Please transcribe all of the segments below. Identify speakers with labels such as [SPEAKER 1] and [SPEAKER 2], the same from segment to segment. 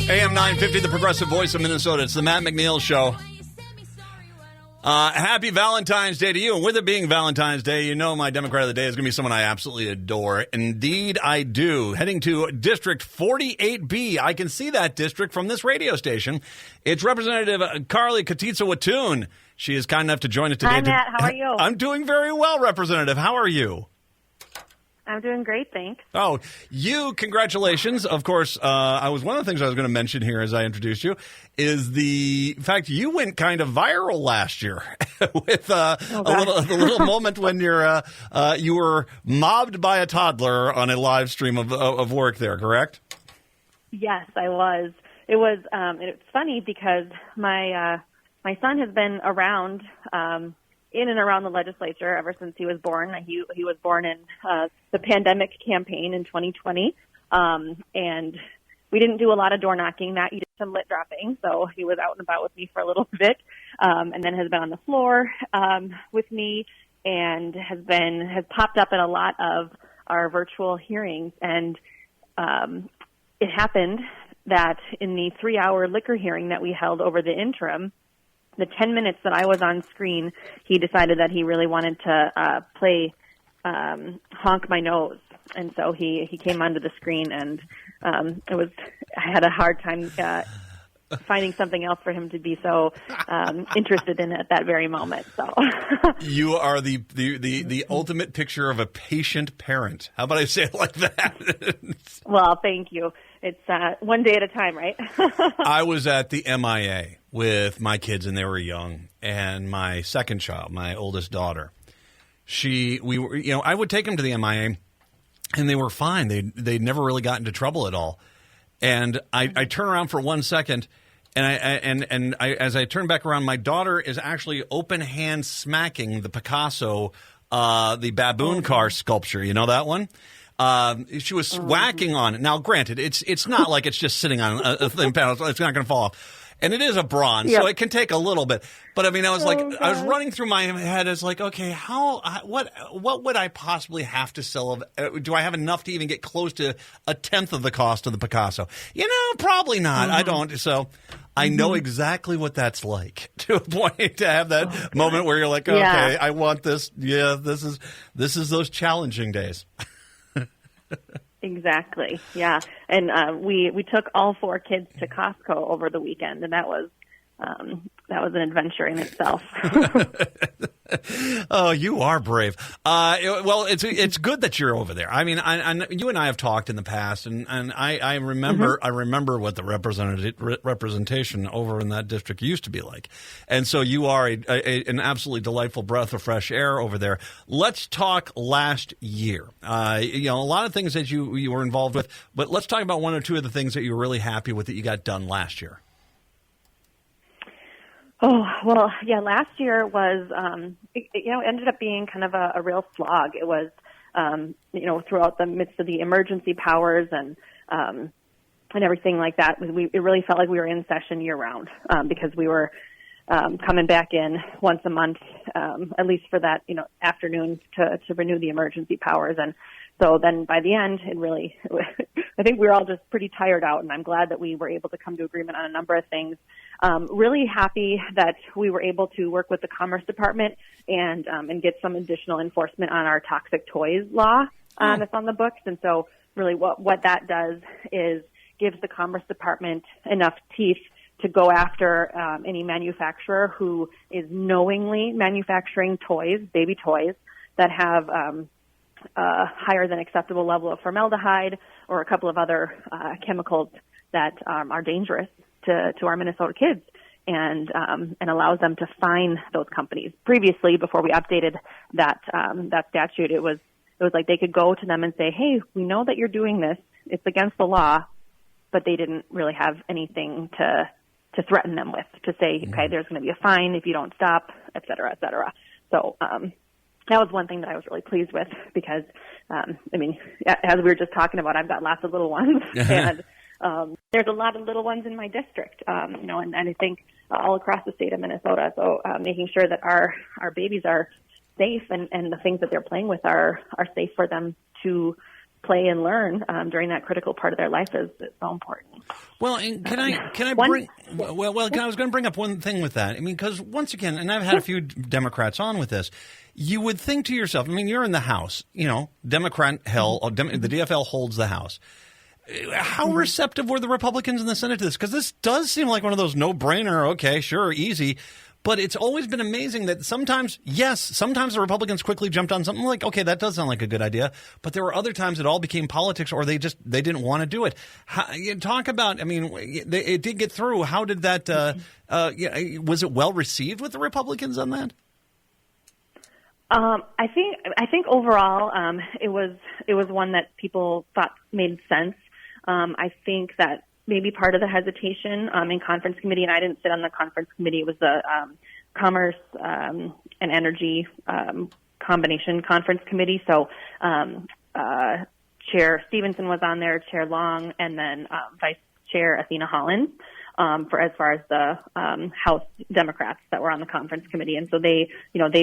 [SPEAKER 1] AM 950, the progressive voice of Minnesota. It's the Matt McNeil Show. Happy Valentine's Day to you. And with it being Valentine's Day, you know my Democrat of the Day is going to be someone I absolutely adore. Indeed, I do. Heading to District 48B. I can see that district from this radio station. It's Representative Carlie Kotyza-Witthun. She is kind enough to join us today.
[SPEAKER 2] Hi, Matt. How are you?
[SPEAKER 1] I'm doing very well, Representative. How are you?
[SPEAKER 2] I'm doing great, thanks.
[SPEAKER 1] Oh, congratulations. Of course, one of the things I was going to mention here as I introduced you is the fact you went kind of viral last year with a little moment when you were mobbed by a toddler on a live stream of work there, correct?
[SPEAKER 2] Yes, I was. It's funny because my son has been around in and around the legislature ever since he was born. He was born in the pandemic campaign in 2020, and we didn't do a lot of door knocking. Matt, you did some lit dropping, so he was out and about with me for a little bit, and then has been on the floor with me, and has popped up in a lot of our virtual hearings. And it happened that in the 3-hour liquor hearing that we held over the interim, the 10 minutes that I was on screen, he decided that he really wanted to play Honk My Nose. And so he came onto the screen, and I had a hard time finding something else for him to be so interested in at that very moment. So
[SPEAKER 1] you are the ultimate picture of a patient parent. How about I say it like that?
[SPEAKER 2] Well, thank you. It's one day at a time, right?
[SPEAKER 1] I was at the MIA with my kids, and they were young. And my second child, my oldest daughter, I would take them to the MIA, and they were fine. They never really got into trouble at all. And I turn around for 1 second, and as I turn back around, my daughter is actually open hand smacking the Picasso, the baboon car sculpture. You know that one? She was whacking on it. Now, granted, it's not like it's just sitting on a thin panel. It's not going to fall off. And it is a bronze, so it can take a little bit. But I mean, I was I was running through my head. I was like, okay, what would I possibly have to sell? Do I have enough to even get close to a tenth of the cost of the Picasso? Probably not. I don't. So I know exactly what that's like, to a point, to have that moment where you're like, okay, I want this. Yeah, this is those challenging days.
[SPEAKER 2] Exactly. Yeah. And we took all 4 kids to Costco over the weekend, and that was an adventure in itself.
[SPEAKER 1] Oh, you are brave. Well, it's good that you're over there. I mean, you and I have talked in the past, and I remember what the representation over in that district used to be like. And so you are an absolutely delightful breath of fresh air over there. Let's talk last year. A lot of things that you were involved with, but let's talk about 1 or 2 of the things that you were really happy with that you got done last year.
[SPEAKER 2] Oh, well, yeah, last year was, ended up being kind of a real slog. It was, throughout the midst of the emergency powers and everything like that, it really felt like we were in session year round, because we were coming back in once a month, at least for that, afternoon to renew the emergency powers. And so then by the end, I think we were all just pretty tired out, and I'm glad that we were able to come to agreement on a number of things. Really happy that we were able to work with the Commerce Department and get some additional enforcement on our toxic toys law that's on the books. And so really what that does is gives the Commerce Department enough teeth to go after any manufacturer who is knowingly manufacturing toys, baby toys, that have higher than acceptable level of formaldehyde or a couple of other chemicals that are dangerous to our Minnesota kids, and allows them to fine those companies. Previously, before we updated that statute, it was like they could go to them and say, "Hey, we know that you're doing this. It's against the law," but they didn't really have anything to threaten them with, to say, "Okay, there's going to be a fine if you don't stop," et cetera, et cetera. So that was one thing that I was really pleased with, because as we were just talking about, I've got lots of little ones, and there's a lot of little ones in my district, and I think all across the state of Minnesota. So making sure that our babies are safe and the things that they're playing with are safe for them to play and learn during that critical part of their life is so important.
[SPEAKER 1] Well, and I was going to bring up one thing with that. I mean, because once again, and I've had a few Democrats on with this, you would think to yourself, I mean, you're in the House, Democrat the DFL holds the House. How receptive were the Republicans in the Senate to this? Because this does seem like one of those no-brainer, okay, sure, easy. But it's always been amazing that sometimes the Republicans quickly jumped on something like, okay, that does sound like a good idea. But there were other times it all became politics, or they didn't want to do it. Talk about, I mean, it did get through. How did that, was it well received with the Republicans on that?
[SPEAKER 2] I think overall, it was one that people thought made sense. I think that maybe part of the hesitation in conference committee, and I didn't sit on the conference committee, it was the Commerce and Energy Combination Conference Committee. So Chair Stevenson was on there, Chair Long, and then Vice Chair Athena Hollins as far as the House Democrats that were on the conference committee. And so they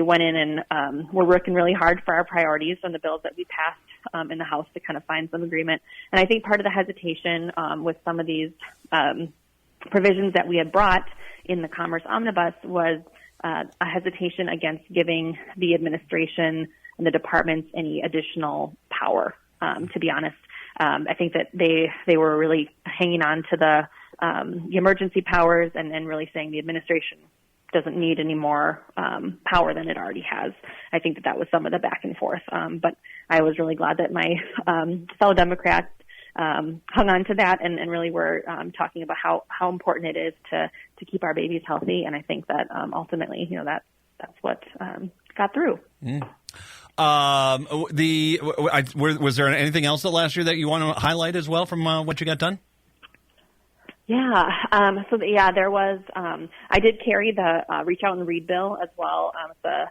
[SPEAKER 2] went in and were working really hard for our priorities on the bills that we passed in the House to kind of find some agreement. And I think part of the hesitation with some of these provisions that we had brought in the Commerce Omnibus was a hesitation against giving the administration and the departments any additional power, to be honest. I think that they were really hanging on to the emergency powers and really saying the administration doesn't need any more power than it already has. I think that was some of the back and forth. But I was really glad that my fellow Democrats hung on to that and really were talking about how important it is to keep our babies healthy. And I think that ultimately, that's what got through.
[SPEAKER 1] Mm. Was there anything else that last year that you want to highlight as well from what you got done?
[SPEAKER 2] Yeah. There was, I did carry the Reach Out and Read bill as well. The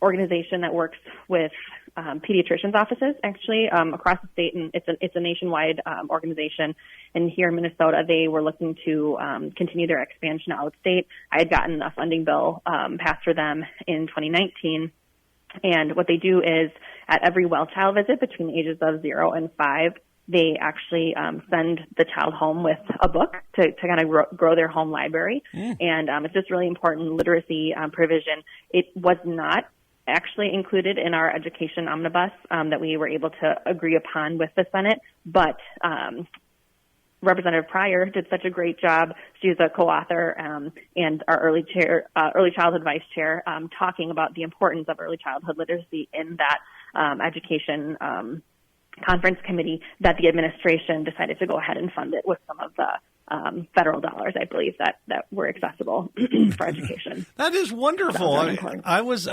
[SPEAKER 2] organization that works with pediatricians' offices, actually, across the state, and it's a nationwide organization. And here in Minnesota, they were looking to continue their expansion out of state. I had gotten a funding bill passed for them in 2019. And what they do is at every well child visit between the ages of 0 and 5, they actually send the child home with a book to kind of grow their home library. And it's just really important literacy provision. It was not actually included in our education omnibus that we were able to agree upon with the Senate, but Representative Pryor did such a great job. She's a co-author and our early childhood vice chair, talking about the importance of early childhood literacy in that education conference committee, that the administration decided to go ahead and fund it with some of the federal dollars, I believe, that were accessible for education.
[SPEAKER 1] That is wonderful. I was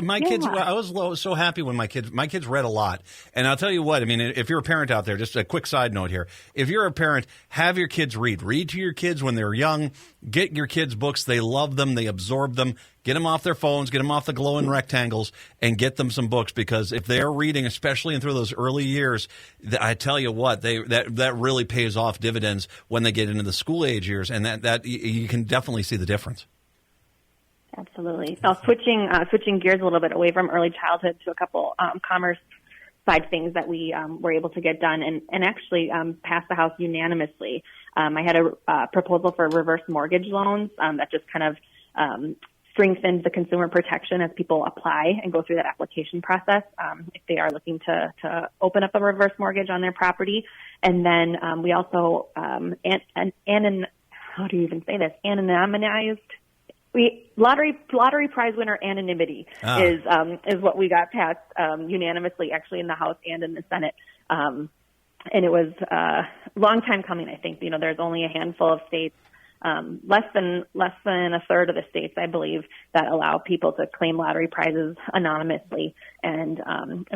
[SPEAKER 1] so happy when my kids read a lot. And I'll tell you what, I mean, if you're a parent out there, just a quick side note here. If you're a parent, have your kids read. Read to your kids when they're young. Get your kids books. They love them. They absorb them. Get them off their phones, get them off the glowing rectangles, and get them some books, because if they're reading, especially in through those early years, I tell you what, that really pays off dividends when they get into the school age years, and that you can definitely see the difference.
[SPEAKER 2] Absolutely. Now, switching gears a little bit away from early childhood to a couple commerce side things that we were able to get done and actually pass the House unanimously. I had a proposal for reverse mortgage loans that just kind of strengthens the consumer protection as people apply and go through that application process if they are looking to open up a reverse mortgage on their property. And then we also how do you even say this? Anonymized. Lottery prize winner anonymity is what we got passed unanimously, actually, in the House and in the Senate. And it was a long time coming. I think there's only a handful of states. Less than a third of the states, I believe, that allow people to claim lottery prizes anonymously, and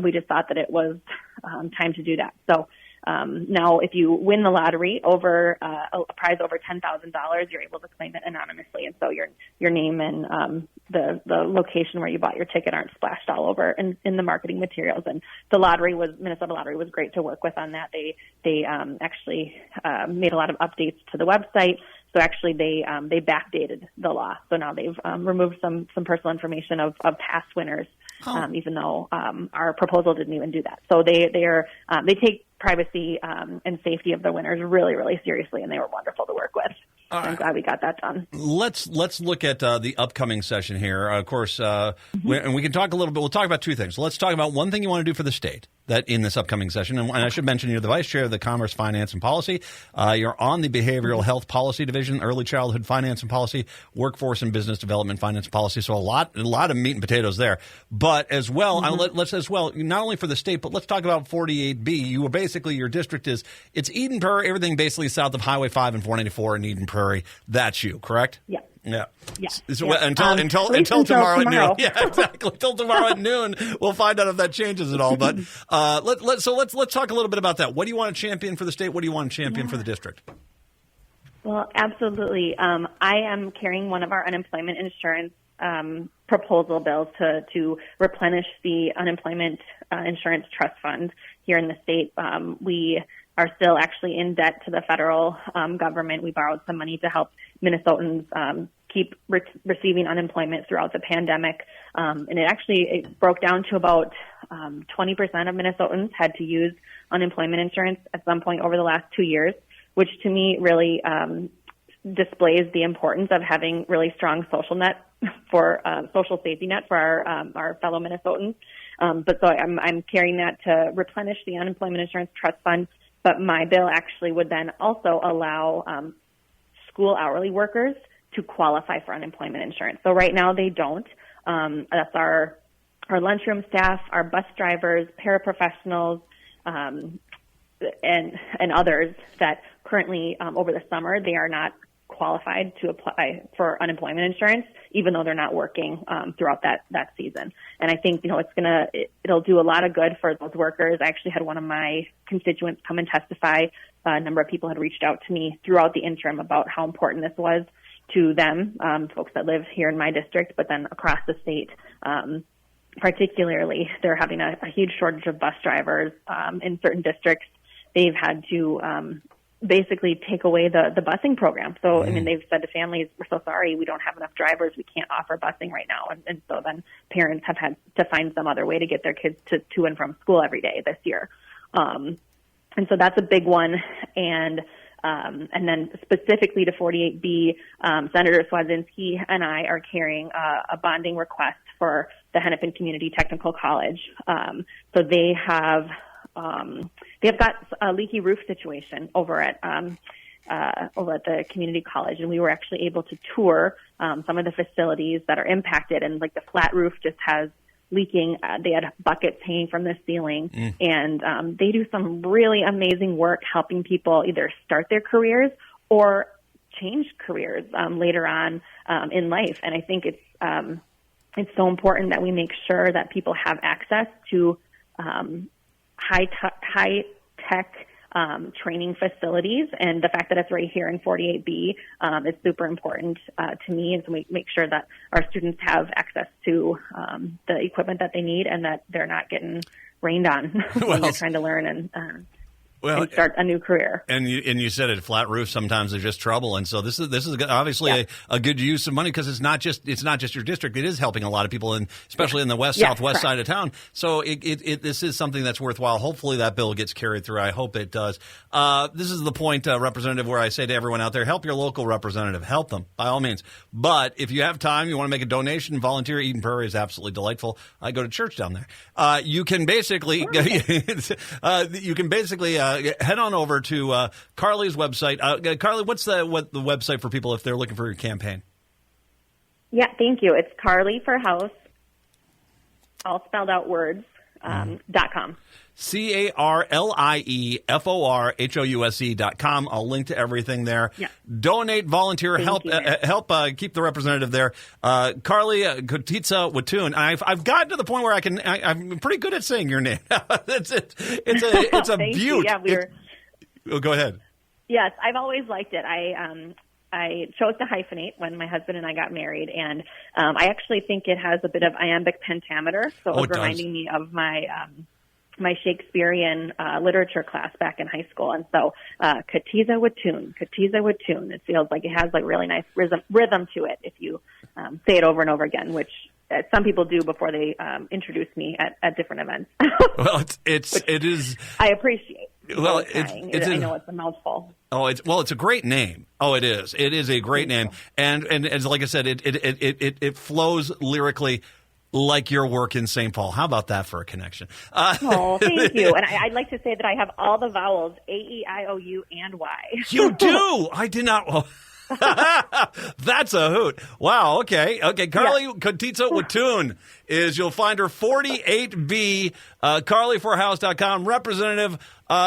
[SPEAKER 2] we just thought that it was time to do that. So now, if you win the lottery over a prize over $10,000, you're able to claim it anonymously, and so your name and the location where you bought your ticket aren't splashed all over in the marketing materials. And the Minnesota Lottery was great to work with on that. They actually made a lot of updates to the website. So actually, they backdated the law. So now they've removed some personal information of past winners, even though our proposal didn't even do that. So they take privacy and safety of the winners really, really seriously, and they were wonderful to work with. I'm glad we got that done.
[SPEAKER 1] Let's look at the upcoming session here. Of course, and we can talk a little bit. We'll talk about two things. Let's talk about one thing you want to do for the state that in this upcoming session. And I should mention you're the vice chair of the Commerce, Finance, and Policy. You're on the Behavioral Health Policy Division, Early Childhood Finance and Policy, Workforce and Business Development Finance and Policy. So a lot of meat and potatoes there. But as well, let's as well, not only for the state, but let's talk about 48B. You were basically, your district it's Eden Prairie, everything basically south of Highway 5 and 494 in Eden Prairie. That's you, correct?
[SPEAKER 2] Yeah.
[SPEAKER 1] Yeah.
[SPEAKER 2] Yeah.
[SPEAKER 1] So
[SPEAKER 2] yeah.
[SPEAKER 1] Until tomorrow at noon. Yeah, exactly. Until tomorrow at noon, we'll find out if that changes at all. But let's talk a little bit about that. What do you want to champion for the state? What do you want to champion for the district?
[SPEAKER 2] Well, absolutely. I am carrying one of our unemployment insurance proposal bills to replenish the unemployment insurance trust fund here in the state. We are still actually in debt to the federal government. We borrowed some money to help Minnesotans keep receiving unemployment throughout the pandemic. And it broke down to about 20% of Minnesotans had to use unemployment insurance at some point over the last 2 years, which to me really displays the importance of having really strong social safety net for our fellow Minnesotans. But so I'm carrying that to replenish the unemployment insurance trust fund. But my bill actually would then also allow school hourly workers to qualify for unemployment insurance. So right now they don't. That's our lunchroom staff, our bus drivers, paraprofessionals, and others that currently over the summer they are not qualified to apply for unemployment insurance, even though they're not working throughout that season. And I think, it'll do a lot of good for those workers. I actually had one of my constituents come and testify. A number of people had reached out to me throughout the interim about how important this was to them, folks that live here in my district, but then across the state. Particularly, they're having a huge shortage of bus drivers in certain districts. They've had to basically take away the busing program. So, they've said to families, we're so sorry, we don't have enough drivers. We can't offer busing right now. And so then parents have had to find some other way to get their kids to and from school every day this year. And so that's a big one. And then specifically to 48B, Senator Swazinski and I are carrying a bonding request for the Hennepin Community Technical College. So they've got a leaky roof situation over at the community college, and we were actually able to tour some of the facilities that are impacted, and like the flat roof just has leaking. They had buckets hanging from the ceiling, and they do some really amazing work helping people either start their careers or change careers later on in life. And I think it's so important that we make sure that people have access to high tech training facilities, and the fact that it's right here in 48B is super important to me, and so we make sure that our students have access to the equipment that they need and that they're not getting rained on when they're trying to learn and start a new career.
[SPEAKER 1] And you said it, flat roof sometimes there's just trouble, and so this is obviously a good use of money, because it's not just your district. It is helping a lot of people, and especially in the southwest side of town. So this is something that's worthwhile. Hopefully that bill gets carried through. I hope it does. This is the point, Representative, where I say to everyone out there, help your local representative. Help them by all means. But if you have time, you want to make a donation, volunteer. Eden Prairie is absolutely delightful. I go to church down there. You can basically head on over to Carlie's website. Carlie, what's the website for people if they're looking for your campaign?
[SPEAKER 2] Yeah, thank you. It's Carlie for House, all spelled out words, .com. CarlieForHouse.com. I'll link to everything there. Yeah. Donate, volunteer, help keep the representative there. Carlie Kotyza-Witthun. I've gotten to the point where I'm pretty good at saying your name. It's a beaut. Yeah,
[SPEAKER 1] go ahead.
[SPEAKER 2] Yes, I've always liked it. I chose to hyphenate when my husband and I got married, and I actually think it has a bit of iambic pentameter, so it was reminding me of my Shakespearean literature class back in high school. And so Kotyza-Witthun. It feels like it has like really nice rhythm to it if you say it over and over again, which some people do before they introduce me at different events.
[SPEAKER 1] Well, it is.
[SPEAKER 2] I appreciate.
[SPEAKER 1] Well,
[SPEAKER 2] I know it's a mouthful.
[SPEAKER 1] Oh, it's a great name. Oh, it is. It is a great name, and as like I said, it flows lyrically like your work in St. Paul. How about that for a connection?
[SPEAKER 2] Oh, thank you. And I'd like to say that I have all the vowels A, E, I, O, U, and Y.
[SPEAKER 1] You do. I did not. Oh. That's a hoot. Wow. Okay. Carlie Kotyza-Witthun you'll find her 48B, CarlieForHouse.com. Representative,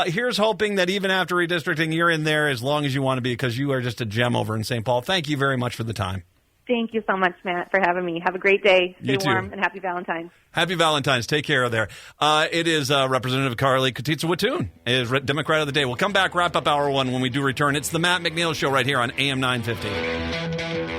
[SPEAKER 1] here's hoping that even after redistricting, you're in there as long as you want to be, because you are just a gem over in St. Paul. Thank you very much for the time.
[SPEAKER 2] Thank you so much, Matt, for having me. Have a great day. Stay
[SPEAKER 1] You too.
[SPEAKER 2] warm, and happy Valentine's.
[SPEAKER 1] Happy Valentine's. Take care there. It is Representative Carlie Kotyza-Witthun, is Democrat of the Day. We'll come back, wrap up hour one when we do return. It's the Matt McNeil Show right here on AM 950.